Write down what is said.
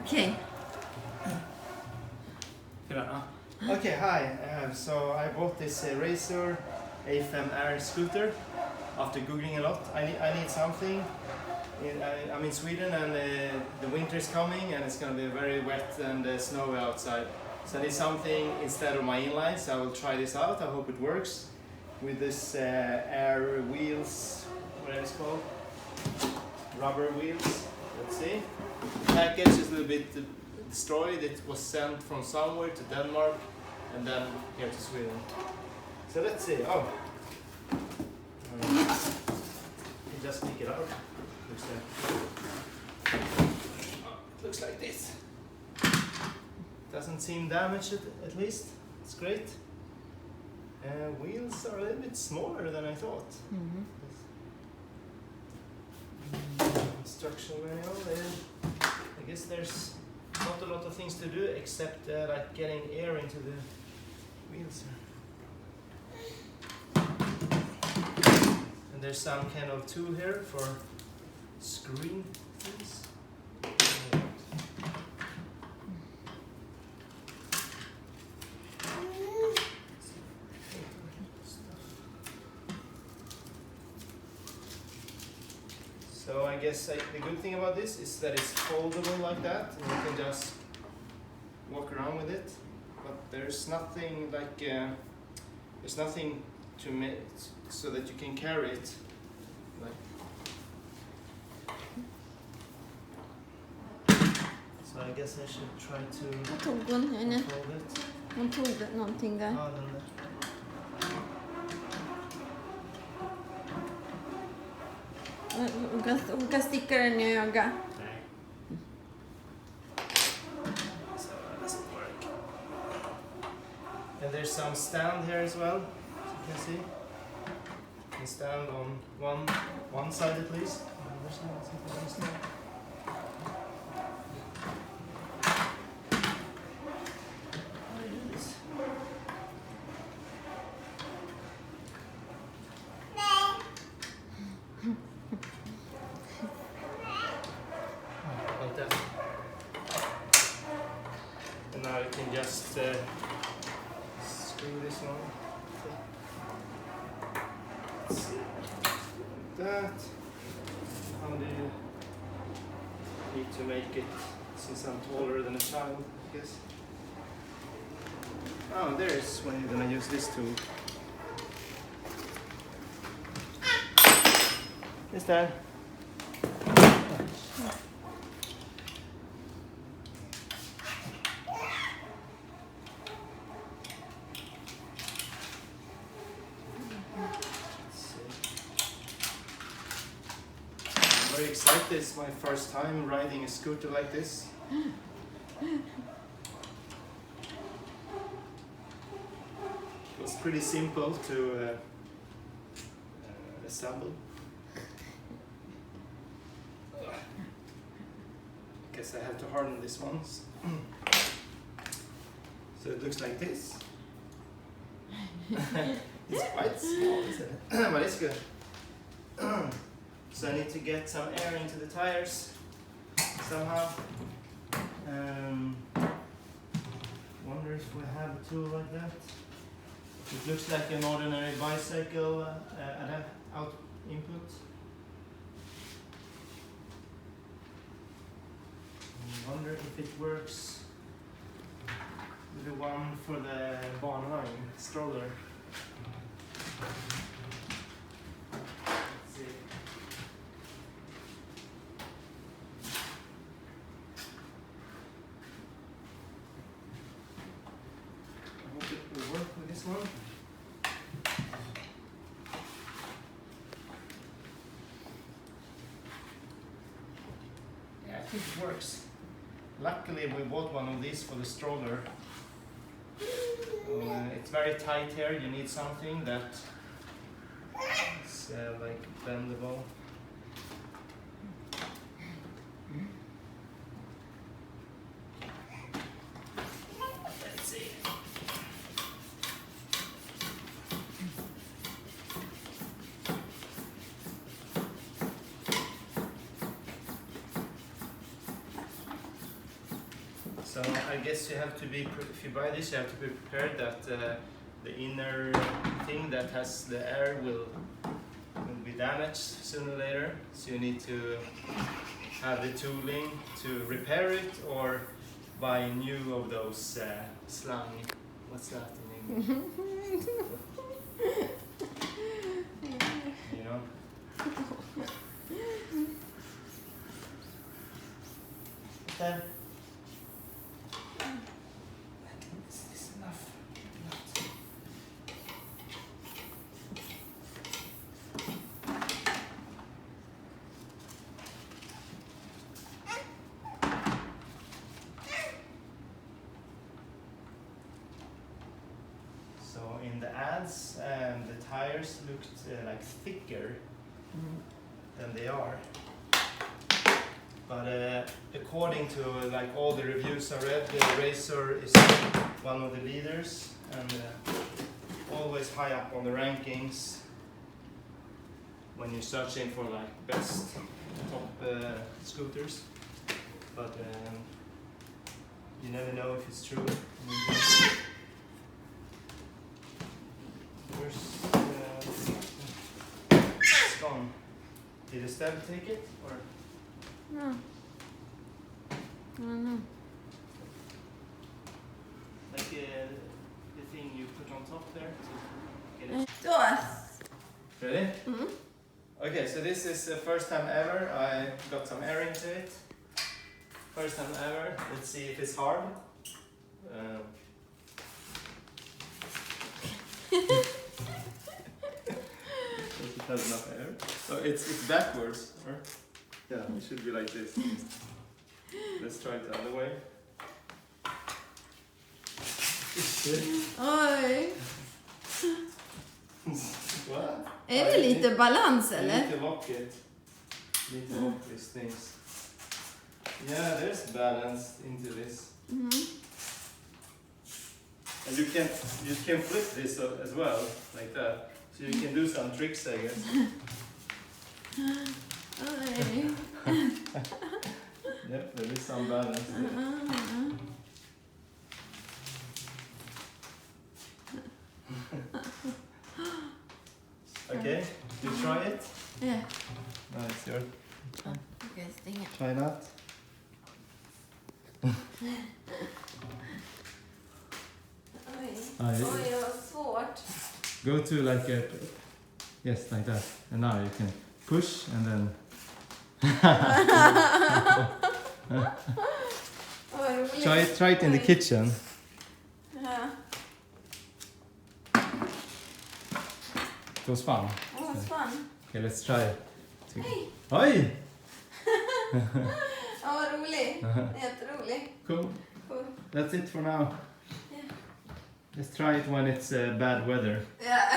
Okay. Okay, hi. So I bought this Racer A-Fem Air scooter after googling a lot. I need something. I'm in Sweden and the winter is coming and it's going to be very wet and snowy outside. So I need something instead of my inlines. I will try this out. I hope it works with this air wheels. What are they called? Rubber wheels. Let's see. Package is a little bit destroyed. It was sent from somewhere to Denmark and then here to Sweden. So let's see. Oh, you just pick it up. Looks like this. Doesn't seem damaged at least. It's great. Wheels are a little bit smaller than I thought. Instruction manual. I guess there's not a lot of things to do except like getting air into the wheels. And there's some kind of tool here for screwing things. So I guess the good thing about this is that it's foldable like that, and you can just walk around with it. But there's nothing like there's nothing to make so that you can carry it. Like. So I guess I should try to Vad tog hon? fold it. Hon tog någonting där. Ja, den där. Hon kan sticka den i ögat. Nej. So that doesn't work. And there's some stand here as well, as you can see. You can stand on one side at least. There's no something else there. How do I do this? Like that. And now you can just screw this on. Let's see. That. How do you need to make it since I'm taller than a child, I guess? Oh, there's when you're gonna use this tool. Is that? I'm very excited. It's my first time riding a scooter like this. It was pretty simple to assemble. Guess I have to harden this once. So it looks like this. It's quite small, isn't it? But it's good. So I need to get some air into the tires somehow. Wonder if we have a tool like that. It looks like an ordinary bicycle out input. I wonder if it works with the one for the barnvagn stroller. Let's see. I hope it will work with this one. Yeah, I think it works. Luckily we bought one of these for the stroller. It's very tight here, you need something that is like bendable. Let's see. So I guess you have to be, if you buy this, you have to be prepared that the inner thing that has the air will be damaged sooner or later. So you need to have the tooling to repair it or buy new of those slang. What's that in English? You know? Then is this enough? So in the ads, the tires looked like thicker than they are. But according to like all the reviews I read, the Razor is one of the leaders and always high up on the rankings when you're searching for like best top scooters. But you never know if it's true. It's gone. Did Estelle take it or? No. I don't know. Like the thing you put on top there to get it. Så. Ready? Mm. Okay, so this is the first time ever I got some air into it. First time ever. Let's see if it's hard. Does it have enough air? So it's backwards, or? Yeah, it should be like this. Let's try it the other way. Oj. What? Är det lite balans eller? Lite rocket. Lite rock these things. Yeah, there's balance into this. And you can flip this as well, like that. So you can do some tricks, I guess. Oj. Yep, there is some balance there. Okay, you try it? Yeah. No, it's yours. Okej, stänga. Try that. Oj. Ah, Oj, det var svårt. Go to like a, yes, like that. And now you can push and then. Vad roligt. Try it in the kitchen. Ja. It was fun. Det var fun. Okay, let's try it. Hej. Oj! Ja, vad roligt. Jätteroligt. Cool. Cool. That's it for now. Yeah. Let's try it when it's bad weather. Ja.